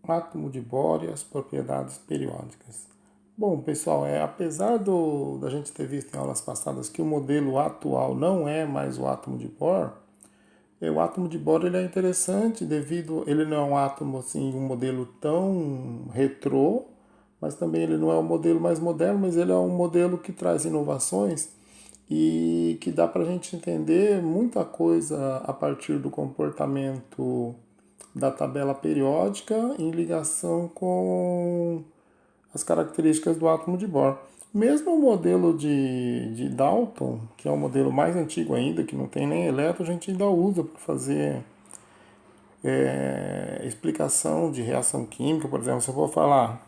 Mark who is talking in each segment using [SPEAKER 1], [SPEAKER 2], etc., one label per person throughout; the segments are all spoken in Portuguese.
[SPEAKER 1] átomo de Bohr e as propriedades periódicas. Bom, pessoal, apesar da gente ter visto em aulas passadas que o modelo atual não é mais o átomo de Bohr, o átomo de Bohr ele é interessante devido ele não é um átomo assim, um modelo tão retrô, mas também ele não é o modelo mais moderno, mas ele é um modelo que traz inovações e que dá para a gente entender muita coisa a partir do comportamento da tabela periódica em ligação com as características do átomo de Bohr. Mesmo o modelo de Dalton, que é o modelo mais antigo ainda, que não tem nem elétron, a gente ainda usa para fazer explicação de reação química. Por exemplo, se eu vou falar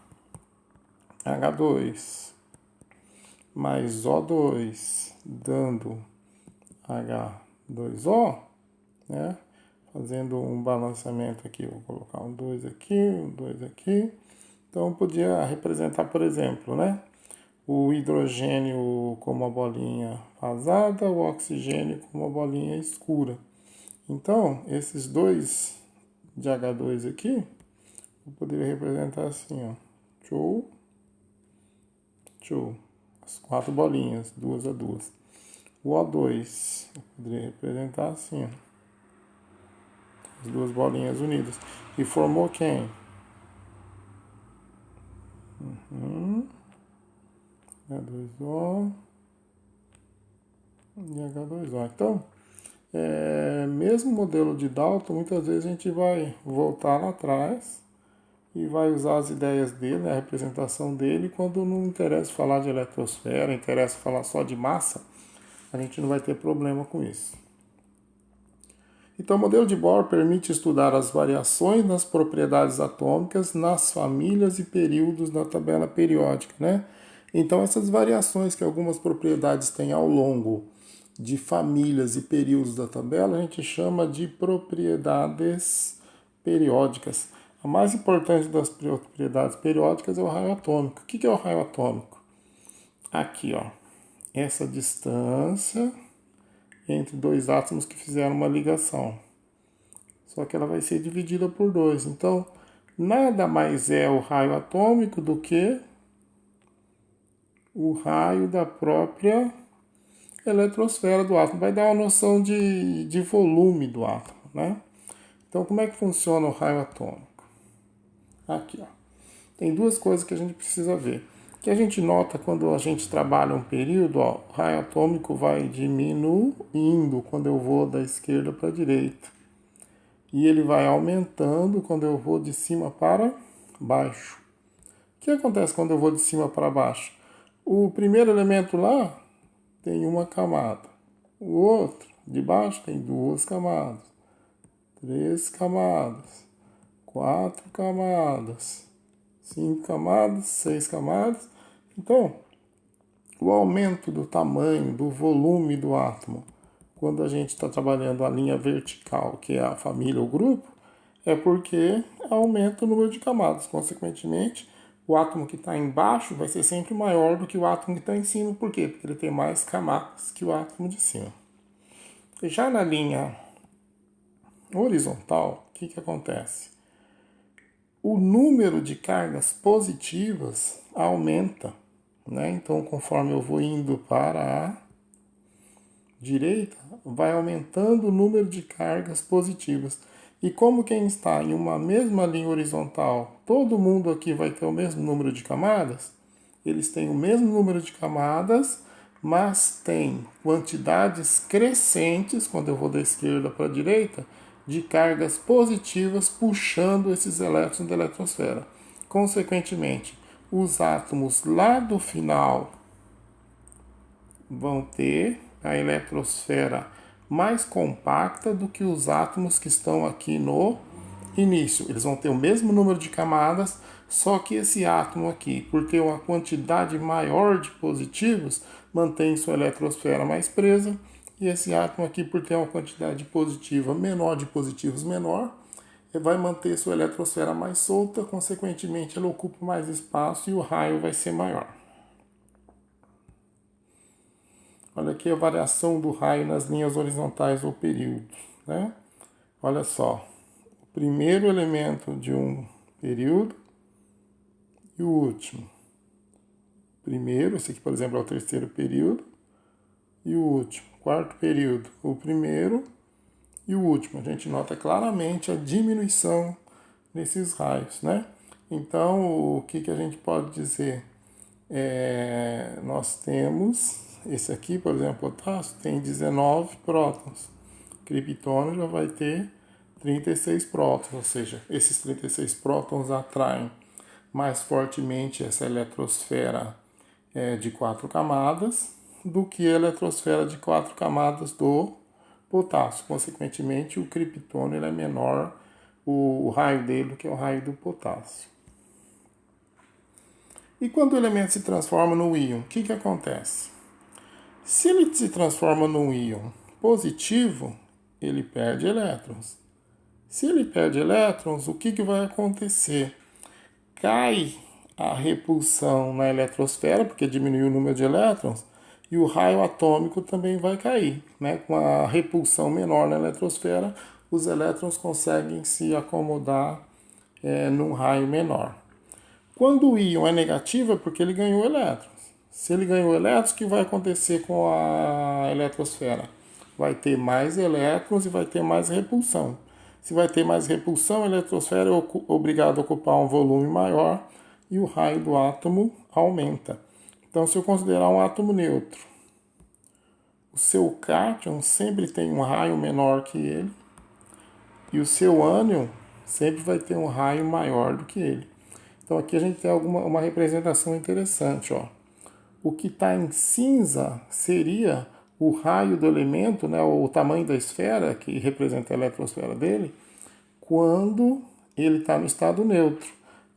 [SPEAKER 1] H2 mais O2 dando H2O, né? Fazendo um balanceamento aqui, vou colocar um 2 aqui, um 2 aqui. Então, podia representar, por exemplo, né? O hidrogênio com uma bolinha vazada, o oxigênio com uma bolinha escura. Então, esses dois de H2 aqui, eu poderia representar assim, ó. Tchou, tchou. As 4 bolinhas, 2 a 2. O O2, eu poderia representar assim, ó. As 2 bolinhas unidas. E formou quem? H2O e H2O. Então, mesmo o modelo de Dalton, muitas vezes a gente vai voltar lá atrás e vai usar as ideias dele, né, a representação dele, quando não interessa falar de eletrosfera, interessa falar só de massa, a gente não vai ter problema com isso. Então, o modelo de Bohr permite estudar as variações nas propriedades atômicas nas famílias e períodos da tabela periódica, né? Então, essas variações que algumas propriedades têm ao longo de famílias e períodos da tabela, a gente chama de propriedades periódicas. A mais importante das propriedades periódicas é o raio atômico. O que é o raio atômico? Aqui, ó, essa distância entre dois átomos que fizeram uma ligação. Só que ela vai ser dividida por 2. Então, nada mais é o raio atômico do que o raio da própria eletrosfera do átomo. Vai dar uma noção de volume do átomo, né? Então, como é que funciona o raio atômico? Aqui, ó. Tem duas coisas que a gente precisa ver. Que a gente nota quando a gente trabalha um período, ó, o raio atômico vai diminuindo quando eu vou da esquerda para a direita. E ele vai aumentando quando eu vou de cima para baixo. O que acontece quando eu vou de cima para baixo? O primeiro elemento lá tem uma camada. O outro, de baixo, tem 2 camadas. 3 camadas. 4 camadas. 5 camadas, 6 camadas. Então, o aumento do tamanho, do volume do átomo, quando a gente está trabalhando a linha vertical, que é a família ou grupo, é porque aumenta o número de camadas. Consequentemente, o átomo que está embaixo vai ser sempre maior do que o átomo que está em cima. Por quê? Porque ele tem mais camadas que o átomo de cima. Já na linha horizontal, o que acontece? O número de cargas positivas aumenta, né? Então, conforme eu vou indo para a direita, vai aumentando o número de cargas positivas. E como quem está em uma mesma linha horizontal, todo mundo aqui vai ter o mesmo número de camadas, eles têm o mesmo número de camadas, mas tem quantidades crescentes, quando eu vou da esquerda para a direita, de cargas positivas puxando esses elétrons da eletrosfera. Consequentemente, os átomos lá do final vão ter a eletrosfera mais compacta do que os átomos que estão aqui no início. Eles vão ter o mesmo número de camadas, só que esse átomo aqui, por ter uma quantidade maior de positivos, mantém sua eletrosfera mais presa, e esse átomo aqui, por ter uma quantidade positiva menor de positivos menor, vai manter sua eletrosfera mais solta, consequentemente ela ocupa mais espaço e o raio vai ser maior. Olha aqui a variação do raio nas linhas horizontais ou períodos, né? Olha só, o primeiro elemento de um período e o último. Primeiro, esse aqui, por exemplo, é o terceiro período e o último. Quarto período, o primeiro e o último. A gente nota claramente a diminuição nesses raios, né? Então, o que a gente pode dizer? Nós temos, esse aqui, por exemplo, potássio, tem 19 prótons. Criptônio já vai ter 36 prótons, ou seja, esses 36 prótons atraem mais fortemente essa eletrosfera de 4 camadas do que a eletrosfera de 4 camadas do potássio. Consequentemente, o criptônio é menor, o raio dele, do que o raio do potássio. E quando o elemento se transforma no íon, o que acontece? Se ele se transforma num íon positivo, ele perde elétrons. Se ele perde elétrons, o que vai acontecer? Cai a repulsão na eletrosfera, porque diminuiu o número de elétrons, e o raio atômico também vai cair. Né? Com a repulsão menor na eletrosfera, os elétrons conseguem se acomodar num raio menor. Quando o íon é negativo, é porque ele ganhou elétrons. Se ele ganhou elétrons, o que vai acontecer com a eletrosfera? Vai ter mais elétrons e vai ter mais repulsão. Se vai ter mais repulsão, a eletrosfera é obrigada a ocupar um volume maior e o raio do átomo aumenta. Então, se eu considerar um átomo neutro, o seu cátion sempre tem um raio menor que ele e o seu ânion sempre vai ter um raio maior do que ele. Então, aqui a gente tem uma representação interessante. Ó. O que está em cinza seria o raio do elemento, né, o tamanho da esfera, que representa a eletrosfera dele, quando ele está no estado neutro.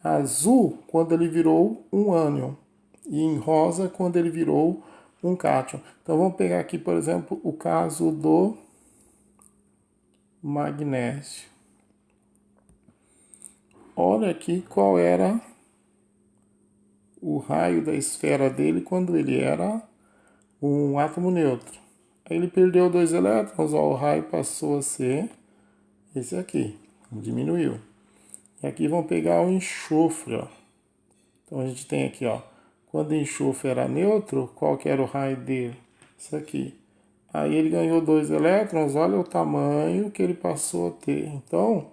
[SPEAKER 1] Azul, quando ele virou um ânion. E em rosa, quando ele virou um cátion. Então vamos pegar aqui, por exemplo, o caso do magnésio. Olha aqui qual era o raio da esfera dele quando ele era um átomo neutro. Aí ele perdeu 2 elétrons, ó, o raio passou a ser esse aqui, diminuiu. E aqui vamos pegar o enxofre, ó. Então a gente tem aqui, ó, quando o enxofre era neutro, qual que era o raio dele? Isso aqui. Aí ele ganhou 2 elétrons, olha o tamanho que ele passou a ter. Então,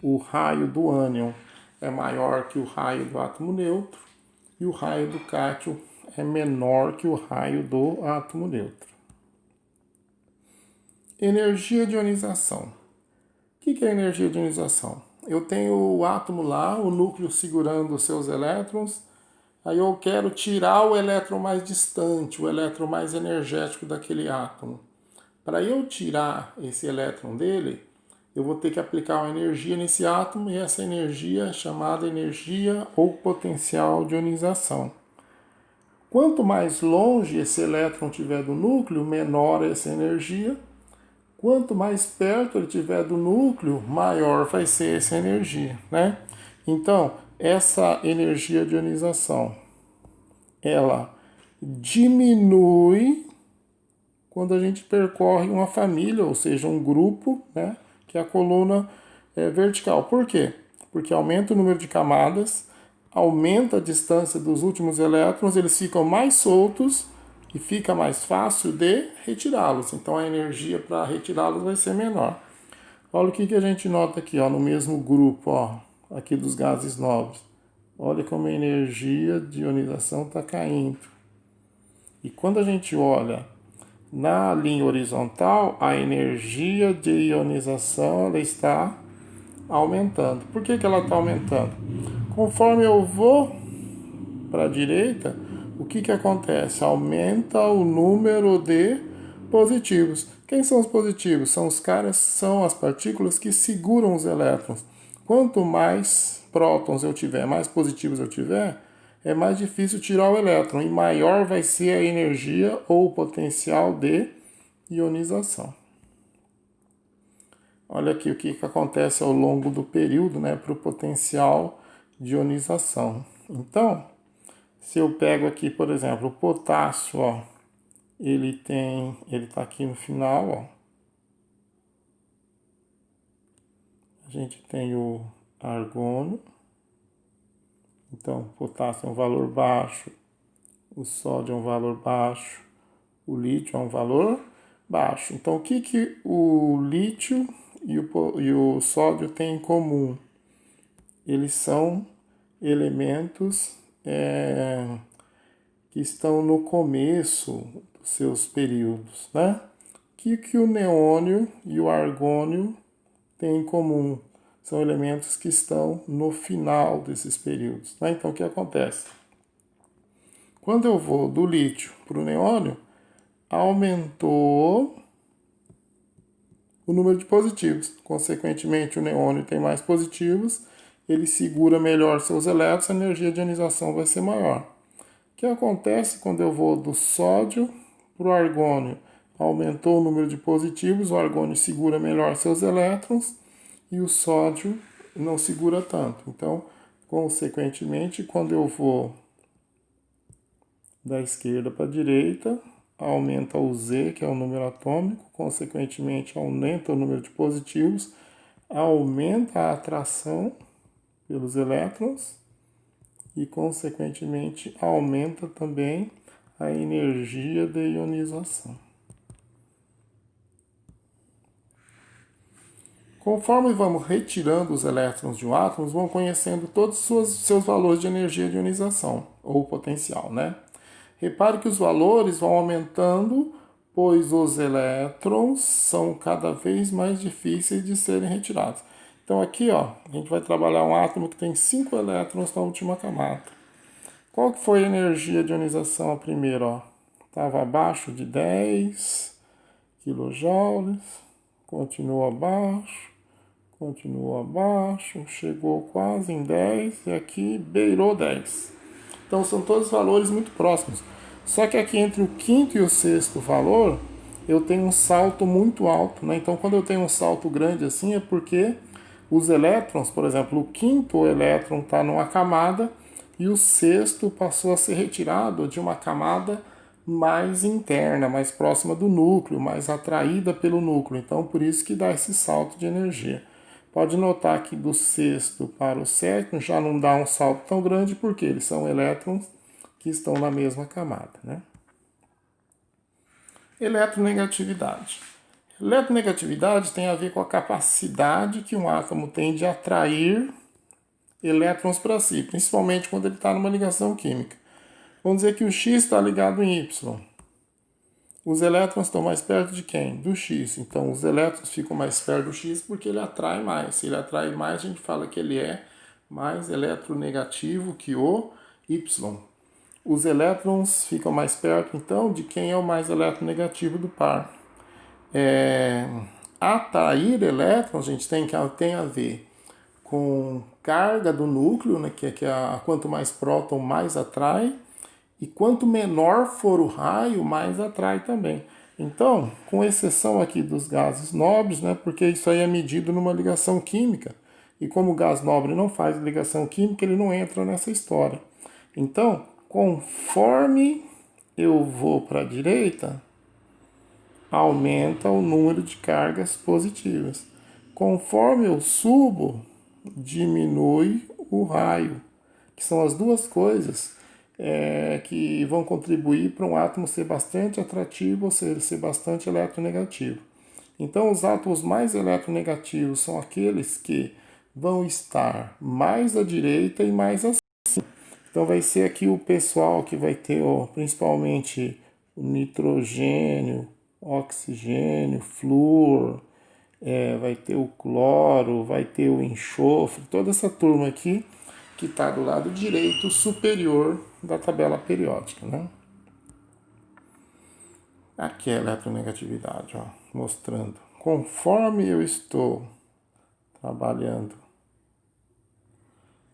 [SPEAKER 1] o raio do ânion é maior que o raio do átomo neutro e o raio do cátion é menor que o raio do átomo neutro. Energia de ionização. O que é energia de ionização? Eu tenho o átomo lá, o núcleo segurando os seus elétrons, aí eu quero tirar o elétron mais distante, o elétron mais energético daquele átomo. Para eu tirar esse elétron dele, eu vou ter que aplicar uma energia nesse átomo e essa energia é chamada energia ou potencial de ionização. Quanto mais longe esse elétron estiver do núcleo, menor essa energia. Quanto mais perto ele estiver do núcleo, maior vai ser essa energia, né? Então, essa energia de ionização, ela diminui quando a gente percorre uma família, ou seja, um grupo, né? Que é a coluna vertical. Por quê? Porque aumenta o número de camadas, aumenta a distância dos últimos elétrons, eles ficam mais soltos e fica mais fácil de retirá-los. Então a energia para retirá-los vai ser menor. Olha o que a gente nota aqui, ó, no mesmo grupo, ó, aqui dos gases nobres. Olha como a energia de ionização está caindo. E quando a gente olha na linha horizontal, a energia de ionização ela está aumentando. Por que ela está aumentando? Conforme eu vou para a direita, o que acontece? Aumenta o número de positivos. Quem são os positivos? São as partículas que seguram os elétrons. Quanto mais prótons eu tiver, mais positivos eu tiver, é mais difícil tirar o elétron e maior vai ser a energia ou o potencial de ionização. Olha aqui o que acontece ao longo do período, né, para o potencial de ionização. Então, se eu pego aqui, por exemplo, o potássio, ó, ele está aqui no final, ó. A gente tem o argônio, Então, o potássio é um valor baixo, o sódio é um valor baixo, o lítio é um valor baixo. Então, o que o lítio e o sódio têm em comum? Eles são elementos que estão no começo dos seus períodos, né? O que o neônio e o argônio têm em comum? São elementos que estão no final desses períodos, né? Então, o que acontece? Quando eu vou do lítio para o neônio, aumentou o número de positivos. Consequentemente, o neônio tem mais positivos, ele segura melhor seus elétrons, a energia de ionização vai ser maior. O que acontece quando eu vou do sódio para o argônio? Aumentou o número de positivos, o argônio segura melhor seus elétrons e o sódio não segura tanto. Então, consequentemente, quando eu vou da esquerda para a direita, aumenta o Z, que é o número atômico, consequentemente aumenta o número de positivos, aumenta a atração pelos elétrons e, consequentemente, aumenta também a energia de ionização. Conforme vamos retirando os elétrons de um átomo, vão conhecendo todos os seus valores de energia de ionização, ou potencial, né? Repare que os valores vão aumentando, pois os elétrons são cada vez mais difíceis de serem retirados. Então aqui, ó, a gente vai trabalhar um átomo que tem 5 elétrons na última camada. Qual que foi a energia de ionização a primeira, ó? Estava abaixo de 10 kJ, continua abaixo, chegou quase em 10 e aqui beirou 10. Então são todos valores muito próximos. Só que aqui entre o quinto e o sexto valor, eu tenho um salto muito alto, né? Então quando eu tenho um salto grande assim é porque os elétrons, por exemplo, o quinto elétron está numa camada e o sexto passou a ser retirado de uma camada mais interna, mais próxima do núcleo, mais atraída pelo núcleo. Então por isso que dá esse salto de energia. Pode notar que do sexto para o sétimo já não dá um salto tão grande porque eles são elétrons que estão na mesma camada, né? Eletronegatividade. Eletronegatividade tem a ver com a capacidade que um átomo tem de atrair elétrons para si, principalmente quando ele está numa ligação química. Vamos dizer que o X está ligado em Y. Os elétrons estão mais perto de quem? Do X. Então, os elétrons ficam mais perto do X porque ele atrai mais. Se ele atrai mais, a gente fala que ele é mais eletronegativo que o Y. Os elétrons ficam mais perto, então, de quem é o mais eletronegativo do par. Atrair elétrons, a gente tem a ver com carga do núcleo, né, que quanto mais próton, mais atrai. E quanto menor for o raio, mais atrai também. Então, com exceção aqui dos gases nobres, né, porque isso aí é medido numa ligação química, e como o gás nobre não faz ligação química, ele não entra nessa história. Então, conforme eu vou para a direita, aumenta o número de cargas positivas. Conforme eu subo, diminui o raio, que são as duas coisas que vão contribuir para um átomo ser bastante atrativo, ou seja, ser bastante eletronegativo. Então, os átomos mais eletronegativos são aqueles que vão estar mais à direita e mais acima. Então, vai ser aqui o pessoal que vai ter principalmente o nitrogênio, oxigênio, flúor, vai ter o cloro, vai ter o enxofre, toda essa turma aqui que está do lado direito superior da tabela periódica, né? Aqui é a eletronegatividade, ó, mostrando. Conforme eu estou trabalhando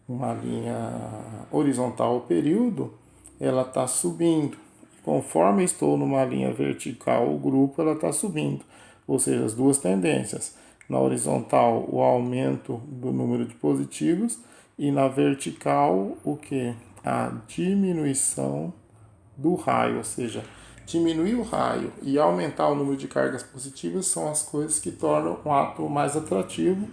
[SPEAKER 1] uma linha horizontal ao período, ela está subindo. Conforme estou numa linha vertical ao grupo, ela está subindo. Ou seja, as duas tendências. Na horizontal, o aumento do número de positivos e na vertical, o que? A diminuição do raio, ou seja, diminuir o raio e aumentar o número de cargas positivas são as coisas que tornam o átomo mais atrativo.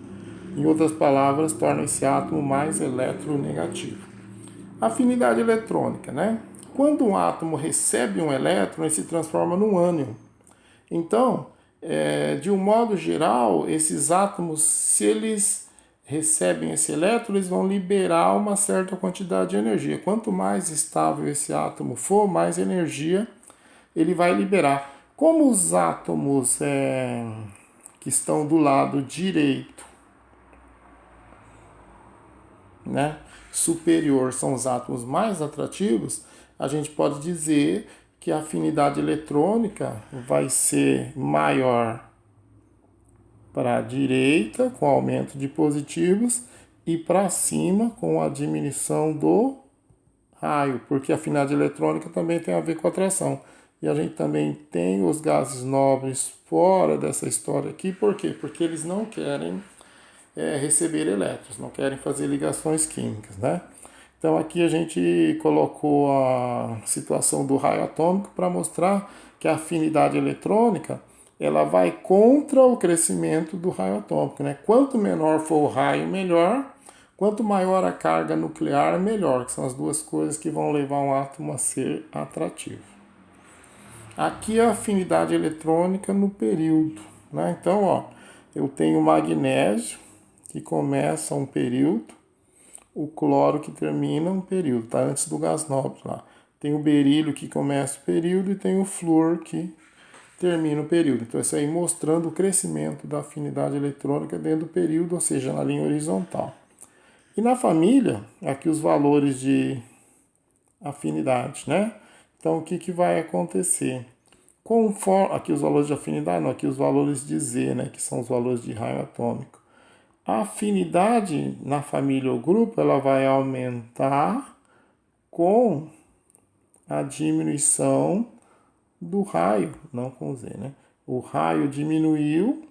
[SPEAKER 1] Em outras palavras, tornam esse átomo mais eletronegativo. Afinidade eletrônica, né? Quando um átomo recebe um elétron, ele se transforma num ânion. Então, de um modo geral, esses átomos, se eles recebem esse elétron, eles vão liberar uma certa quantidade de energia. Quanto mais estável esse átomo for, mais energia ele vai liberar. Como os átomos que estão do lado direito, né, superior, são os átomos mais atrativos, a gente pode dizer que a afinidade eletrônica vai ser maior para a direita, com aumento de positivos, e para cima, com a diminuição do raio, porque a afinidade eletrônica também tem a ver com atração. E a gente também tem os gases nobres fora dessa história aqui, por quê? Porque eles não querem receber elétrons, não querem fazer ligações químicas, né? Então aqui a gente colocou a situação do raio atômico para mostrar que a afinidade eletrônica ela vai contra o crescimento do raio atômico, né? Quanto menor for o raio, melhor. Quanto maior a carga nuclear, melhor, que são as duas coisas que vão levar um átomo a ser atrativo. Aqui é a afinidade eletrônica no período, né? Então, ó, eu tenho o magnésio, que começa um período, o cloro que termina um período, tá? Antes do gás nobre lá. Tem o berílio que começa o período e tem o flúor que termina o período. Então, isso aí mostrando o crescimento da afinidade eletrônica dentro do período, ou seja, na linha horizontal. E na família, aqui os valores de afinidade, né? Então, o que vai acontecer? Conforme, aqui os valores de afinidade, não, aqui os valores de Z, né? Que são os valores de raio atômico. A afinidade na família ou grupo, ela vai aumentar com a diminuição do raio, não com Z, né? O raio diminuiu,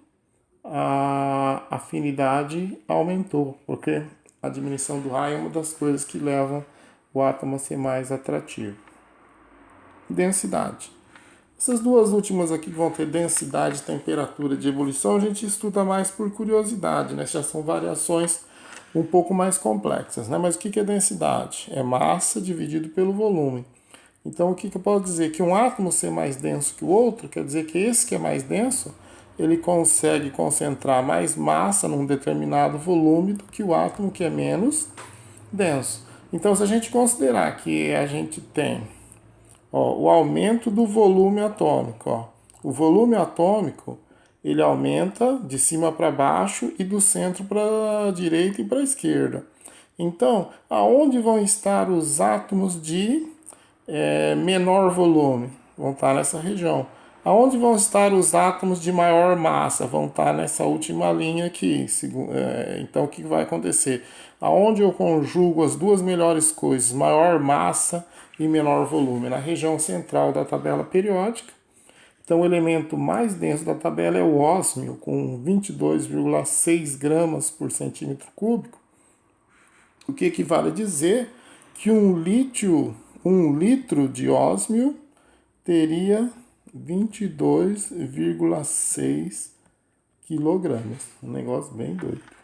[SPEAKER 1] a afinidade aumentou, porque a diminuição do raio é uma das coisas que leva o átomo a ser mais atrativo. Densidade. Essas duas últimas aqui vão ter densidade e temperatura de ebulição, a gente estuda mais por curiosidade, né? Já são variações um pouco mais complexas, né? Mas o que é densidade? É massa dividido pelo volume. Então, o que eu posso dizer? Que um átomo ser mais denso que o outro, quer dizer que esse que é mais denso, ele consegue concentrar mais massa num determinado volume do que o átomo que é menos denso. Então, se a gente considerar que a gente tem o aumento do volume atômico, o volume atômico ele aumenta de cima para baixo e do centro para a direita e para a esquerda. Então, aonde vão estar os átomos de menor volume? Vão estar nessa região. Aonde vão estar os átomos de maior massa? Vão estar nessa última linha aqui. Então, o que vai acontecer? Aonde eu conjugo as duas melhores coisas, maior massa e menor volume? Na região central da tabela periódica. Então, o elemento mais denso da tabela é o ósmio, com 22,6 gramas por centímetro cúbico, o que equivale a dizer que um litro de ósmio teria 22,6 quilogramas. Um negócio bem doido.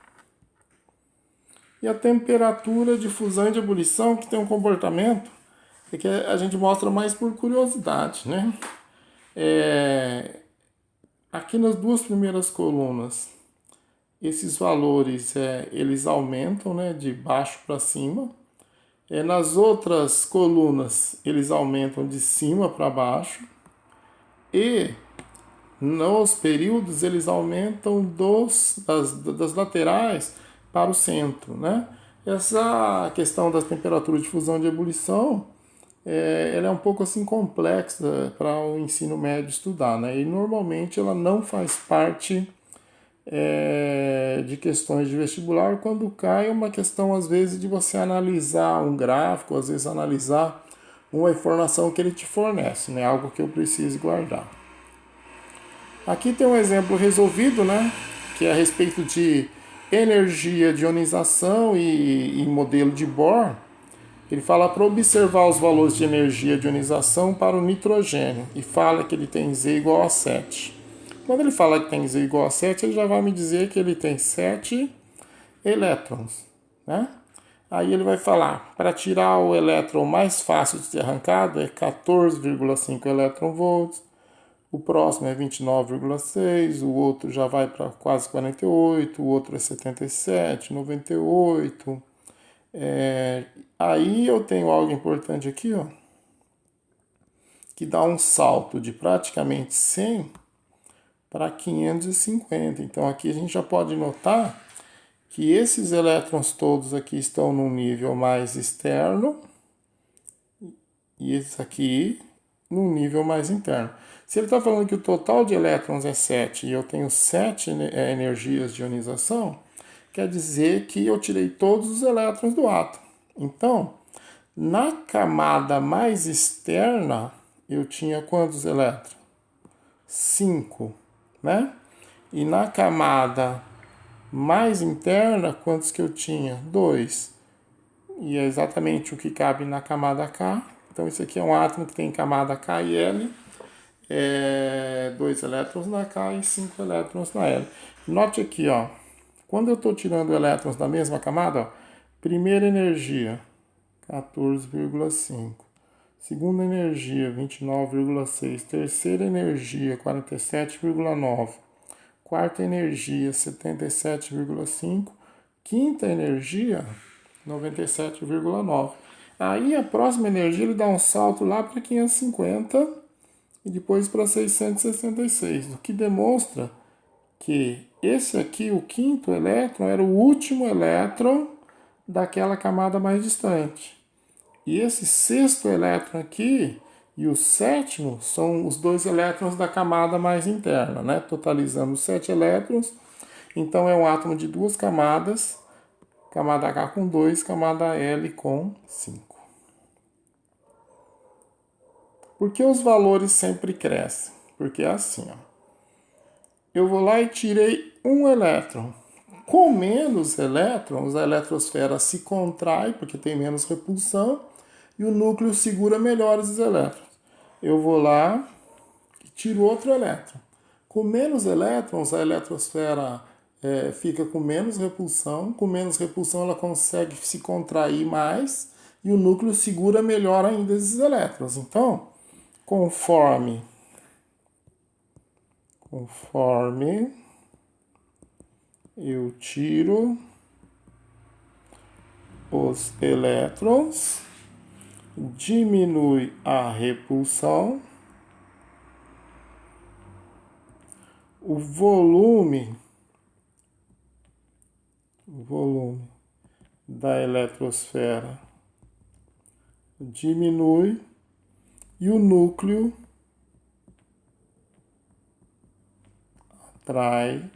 [SPEAKER 1] E a temperatura de fusão e de ebulição, que tem um comportamento que a gente mostra mais por curiosidade, né? Aqui nas duas primeiras colunas, esses valores eles aumentam, né, de baixo para cima. Nas outras colunas, eles aumentam de cima para baixo. E nos períodos, eles aumentam das laterais para o centro, né? Essa questão das temperaturas de fusão e de ebulição, ela é um pouco assim complexa para o ensino médio estudar, né? E normalmente ela não faz parte de questões de vestibular. Quando cai é uma questão às vezes de você analisar um gráfico, às vezes analisar uma informação que ele te fornece, né? Algo que eu preciso guardar. Aqui tem um exemplo resolvido, né? Que é a respeito de energia de ionização e modelo de Bohr. Ele fala para observar os valores de energia de ionização para o nitrogênio e fala que ele tem Z igual a 7. Quando ele fala que tem Z igual a 7, ele já vai me dizer que ele tem 7 elétrons, né? Aí ele vai falar, para tirar o elétron mais fácil de ser arrancado é 14,5 elétron-volts, o próximo é 29,6, o outro já vai para quase 48, o outro é 77, 98. Aí eu tenho algo importante aqui, ó, que dá um salto de praticamente 100 para 550. Então aqui a gente já pode notar que esses elétrons todos aqui estão num nível mais externo e esse aqui num nível mais interno. Se ele está falando que o total de elétrons é 7 e eu tenho 7 energias de ionização, quer dizer que eu tirei todos os elétrons do átomo. Então, na camada mais externa, eu tinha quantos elétrons? 5, né? E na camada mais interna, quantos que eu tinha? 2. E é exatamente o que cabe na camada K. Então, isso aqui é um átomo que tem camada K e L. 2 elétrons na K e 5 elétrons na L. Note aqui, ó, quando eu estou tirando elétrons da mesma camada, ó, primeira energia, 14,5. Segunda energia, 29,6. Terceira energia, 47,9. Quarta energia, 77,5. Quinta energia, 97,9. Aí a próxima energia ele dá um salto lá para 550 e depois para 666, o que demonstra que esse aqui, o quinto elétron, era o último elétron daquela camada mais distante. E esse sexto elétron aqui e o sétimo são os 2 elétrons da camada mais interna, né? Totalizando 7 elétrons. Então é um átomo de 2 camadas, camada H com 2, camada L com 5. Por que os valores sempre crescem? Porque é assim, ó. Eu vou lá e tirei um elétron. Com menos elétrons, a eletrosfera se contrai, porque tem menos repulsão, e o núcleo segura melhor os elétrons. Eu vou lá e tiro outro elétron. Com menos elétrons, a eletrosfera fica com menos repulsão. Com menos repulsão, ela consegue se contrair mais, e o núcleo segura melhor ainda esses elétrons. Então, conforme eu tiro os elétrons, diminui a repulsão, o volume da eletrosfera diminui e o núcleo atrai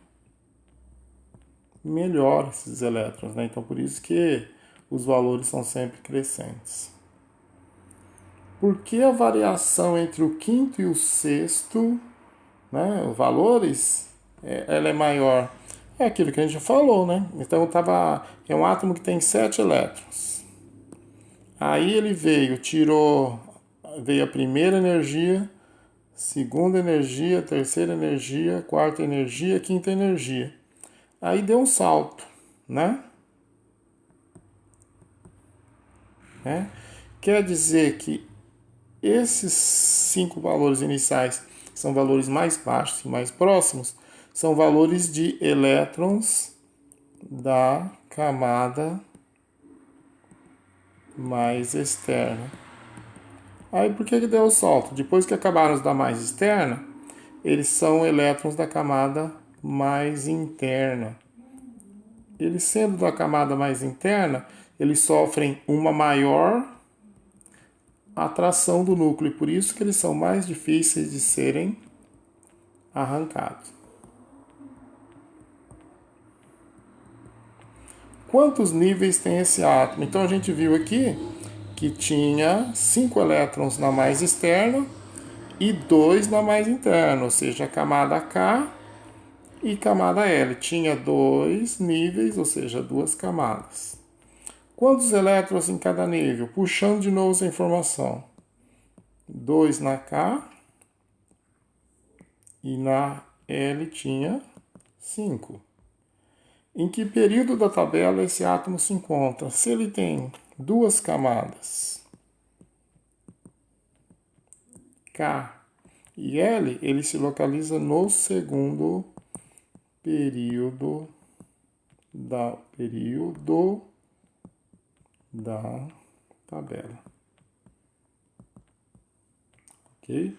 [SPEAKER 1] melhor esses elétrons, né? Então por isso que os valores são sempre crescentes. Por que a variação entre o quinto e o sexto, né, os valores, ela é maior? É aquilo que a gente falou, né? Então é um átomo que tem 7 elétrons. Aí ele veio a primeira energia, segunda energia, terceira energia, quarta energia, quinta energia. Aí deu um salto, né? Quer dizer que esses 5 valores iniciais são valores mais baixos e mais próximos, são valores de elétrons da camada mais externa. Aí por que deu o salto? Depois que acabaram os da mais externa, eles são elétrons da camada mais interna. Eles sendo da camada mais interna, eles sofrem uma maior atração do núcleo, e por isso que eles são mais difíceis de serem arrancados. Quantos níveis tem esse átomo? Então a gente viu aqui que tinha 5 elétrons na mais externa e 2 na mais interna, ou seja, a camada K e camada L. Tinha 2 níveis, ou seja, 2 camadas. Quantos elétrons em cada nível? Puxando de novo essa informação. 2 na K e na L tinha 5. Em que período da tabela esse átomo se encontra? Se ele tem duas camadas, K e L, ele se localiza no segundo período da tabela. Ok?